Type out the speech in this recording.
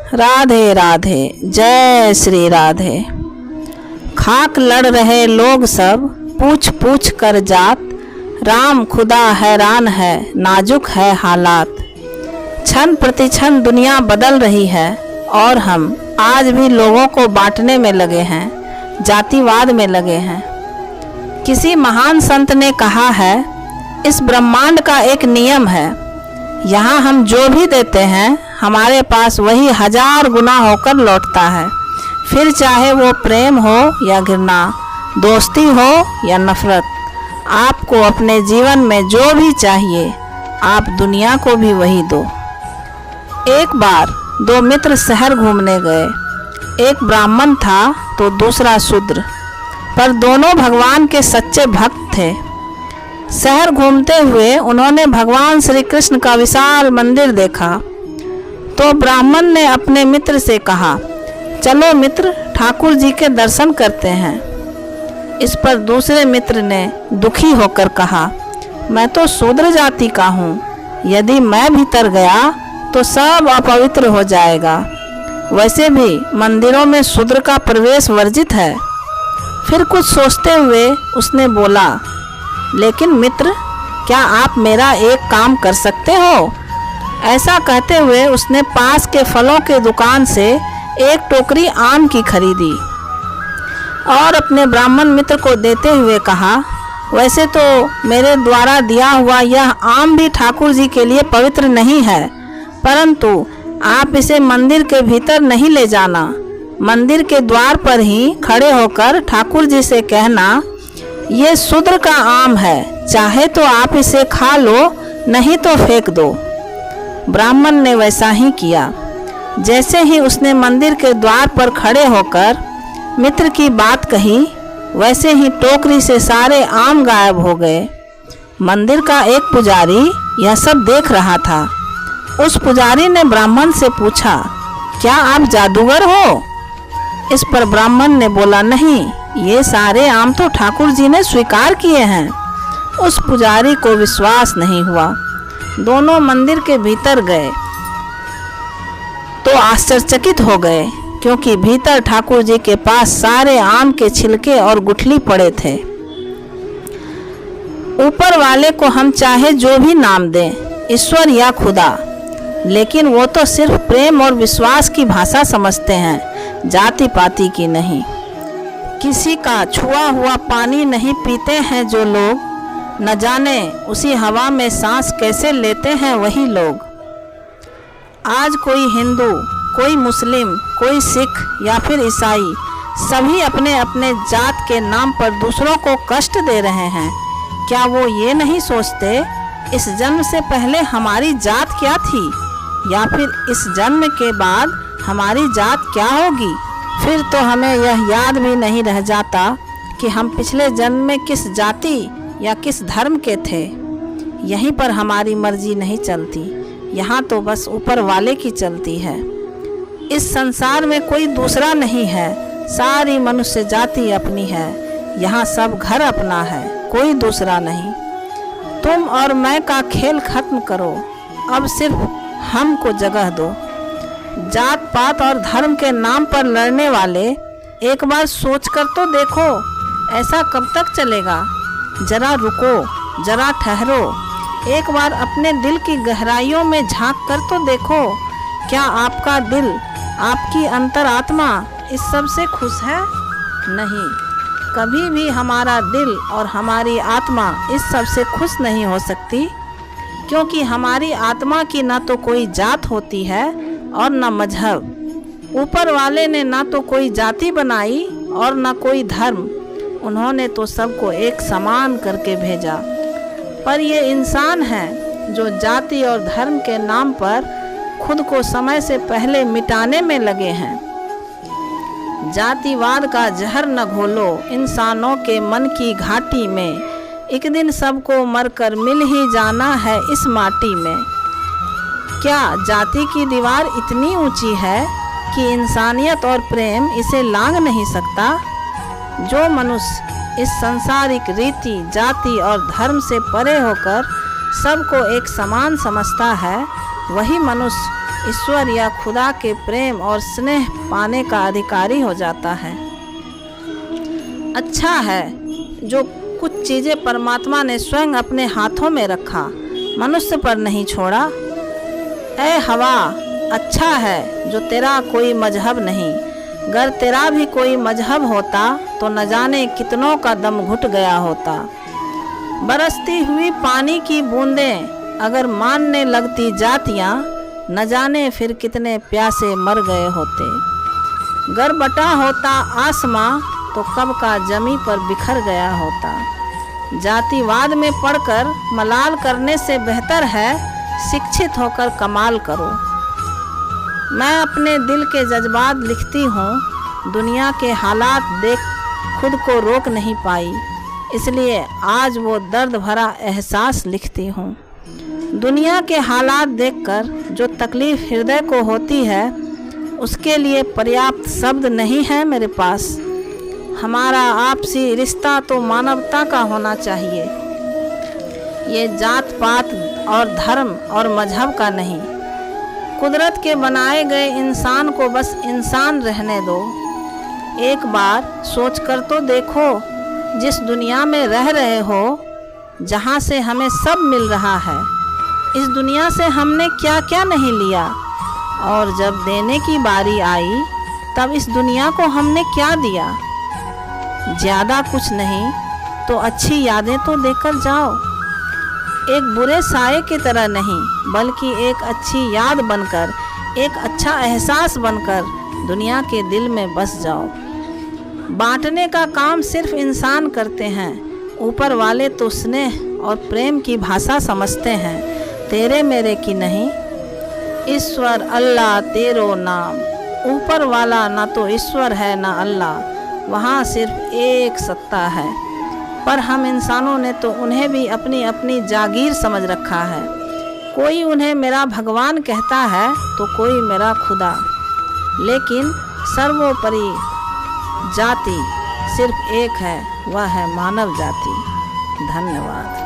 राधे राधे, जय श्री राधे। खाक लड़ रहे लोग सब, पूछ पूछ कर जात। राम खुदा हैरान है, नाजुक है हालात। क्षण प्रतिक्षण दुनिया बदल रही है और हम आज भी लोगों को बांटने में लगे हैं, जातिवाद में लगे हैं। किसी महान संत ने कहा है, इस ब्रह्मांड का एक नियम है, यहाँ हम जो भी देते हैं हमारे पास वही 1000 गुना होकर लौटता है। फिर चाहे वो प्रेम हो या घृणा, दोस्ती हो या नफरत, आपको अपने जीवन में जो भी चाहिए आप दुनिया को भी वही दो। एक बार 2 मित्र शहर घूमने गए। एक ब्राह्मण था तो दूसरा शूद्र, पर दोनों भगवान के सच्चे भक्त थे। शहर घूमते हुए उन्होंने भगवान श्री कृष्ण का विशाल मंदिर देखा तो ब्राह्मण ने अपने मित्र से कहा, चलो मित्र, ठाकुर जी के दर्शन करते हैं। इस पर दूसरे मित्र ने दुखी होकर कहा, मैं तो शूद्र जाति का हूँ, यदि मैं भीतर गया तो सब अपवित्र हो जाएगा। वैसे भी मंदिरों में शूद्र का प्रवेश वर्जित है। फिर कुछ सोचते हुए उसने बोला, लेकिन मित्र, क्या आप मेरा एक काम कर सकते हो? ऐसा कहते हुए उसने पास के फलों के दुकान से एक टोकरी आम की खरीदी और अपने ब्राह्मण मित्र को देते हुए कहा, वैसे तो मेरे द्वारा दिया हुआ यह आम भी ठाकुर जी के लिए पवित्र नहीं है, परंतु आप इसे मंदिर के भीतर नहीं ले जाना। मंदिर के द्वार पर ही खड़े होकर ठाकुर जी से कहना, ये शूद्र का आम है, चाहे तो आप इसे खा लो, नहीं तो फेंक दो। ब्राह्मण ने वैसा ही किया। जैसे ही उसने मंदिर के द्वार पर खड़े होकर मित्र की बात कही, वैसे ही टोकरी से सारे आम गायब हो गए। मंदिर का एक पुजारी यह सब देख रहा था। उस पुजारी ने ब्राह्मण से पूछा, क्या आप जादूगर हो? इस पर ब्राह्मण ने बोला, नहीं, ये सारे आम तो ठाकुर जी ने स्वीकार किए हैं। उस पुजारी को विश्वास नहीं हुआ। दोनों मंदिर के भीतर गए तो आश्चर्यचकित हो गए, क्योंकि भीतर ठाकुर जी के पास सारे आम के छिलके और गुठली पड़े थे। ऊपर वाले को हम चाहे जो भी नाम दें, ईश्वर या खुदा, लेकिन वो तो सिर्फ प्रेम और विश्वास की भाषा समझते हैं, जाति पाति की नहीं। किसी का छुआ हुआ पानी नहीं पीते हैं जो लोग, न जाने उसी हवा में सांस कैसे लेते हैं वही लोग। आज कोई हिंदू, कोई मुस्लिम, कोई सिख या फिर ईसाई, सभी अपने अपने जात के नाम पर दूसरों को कष्ट दे रहे हैं। क्या वो ये नहीं सोचते, इस जन्म से पहले हमारी जात क्या थी, या फिर इस जन्म के बाद हमारी जात क्या होगी? फिर तो हमें यह याद भी नहीं रह जाता कि हम पिछले जन्म में किस जाति या किस धर्म के थे। यहीं पर हमारी मर्जी नहीं चलती, यहाँ तो बस ऊपर वाले की चलती है। इस संसार में कोई दूसरा नहीं है, सारी मनुष्य जाति अपनी है। यहाँ सब घर अपना है, कोई दूसरा नहीं। तुम और मैं का खेल खत्म करो, अब सिर्फ हमको जगह दो। जात पात और धर्म के नाम पर लड़ने वाले, एक बार सोच कर तो देखो, ऐसा कब तक चलेगा? जरा रुको, जरा ठहरो, एक बार अपने दिल की गहराइयों में झांक कर तो देखो, क्या आपका दिल, आपकी अंतरात्मा इस सब से खुश है? नहीं, कभी भी हमारा दिल और हमारी आत्मा इस सब से खुश नहीं हो सकती, क्योंकि हमारी आत्मा की ना तो कोई जात होती है और ना मजहब। ऊपर वाले ने ना तो कोई जाति बनाई और ना कोई धर्म, उन्होंने तो सबको एक समान करके भेजा। पर ये इंसान हैं जो जाति और धर्म के नाम पर खुद को समय से पहले मिटाने में लगे हैं। जातिवाद का जहर न घोलो इंसानों के मन की घाटी में, एक दिन सबको मरकर मिल ही जाना है इस माटी में। क्या जाति की दीवार इतनी ऊंची है कि इंसानियत और प्रेम इसे लांघ नहीं सकता? जो मनुष्य इस सांसारिक रीति, जाति और धर्म से परे होकर सबको एक समान समझता है, वही मनुष्य ईश्वर या खुदा के प्रेम और स्नेह पाने का अधिकारी हो जाता है। अच्छा है जो कुछ चीज़ें परमात्मा ने स्वयं अपने हाथों में रखा, मनुष्य पर नहीं छोड़ा। ऐ हवा, अच्छा है जो तेरा कोई मजहब नहीं, अगर तेरा भी कोई मजहब होता तो न जाने कितनों का दम घुट गया होता। बरसती हुई पानी की बूंदें अगर मानने लगती जातियाँ, न जाने फिर कितने प्यासे मर गए होते। गर बटा होता आसमां तो कब का जमी पर बिखर गया होता। जातिवाद में पढ़कर मलाल करने से बेहतर है शिक्षित होकर कमाल करो। मैं अपने दिल के जज्बात लिखती हूँ, दुनिया के हालात देख खुद को रोक नहीं पाई, इसलिए आज वो दर्द भरा एहसास लिखती हूँ। दुनिया के हालात देखकर जो तकलीफ़ हृदय को होती है, उसके लिए पर्याप्त शब्द नहीं है मेरे पास। हमारा आपसी रिश्ता तो मानवता का होना चाहिए, ये जात पात और धर्म और मजहब का नहीं। कुदरत के बनाए गए इंसान को बस इंसान रहने दो। एक बार सोच कर तो देखो, जिस दुनिया में रह रहे हो, जहाँ से हमें सब मिल रहा है, इस दुनिया से हमने क्या क्या नहीं लिया, और जब देने की बारी आई तब इस दुनिया को हमने क्या दिया। ज़्यादा कुछ नहीं तो अच्छी यादें तो देकर जाओ, एक बुरे साये की तरह नहीं, बल्कि एक अच्छी याद बनकर, एक अच्छा एहसास बनकर दुनिया के दिल में बस जाओ। बांटने का काम सिर्फ इंसान करते हैं, ऊपर वाले तो स्नेह और प्रेम की भाषा समझते हैं, तेरे मेरे की नहीं। ईश्वर अल्लाह तेरो नाम, ऊपर वाला ना तो ईश्वर है ना अल्लाह, वहाँ सिर्फ एक सत्ता है। पर हम इंसानों ने तो उन्हें भी अपनी अपनी जागीर समझ रखा है। कोई उन्हें मेरा भगवान कहता है तो कोई मेरा खुदा, लेकिन सर्वोपरि जाति सिर्फ एक है, वह है मानव जाति। धन्यवाद।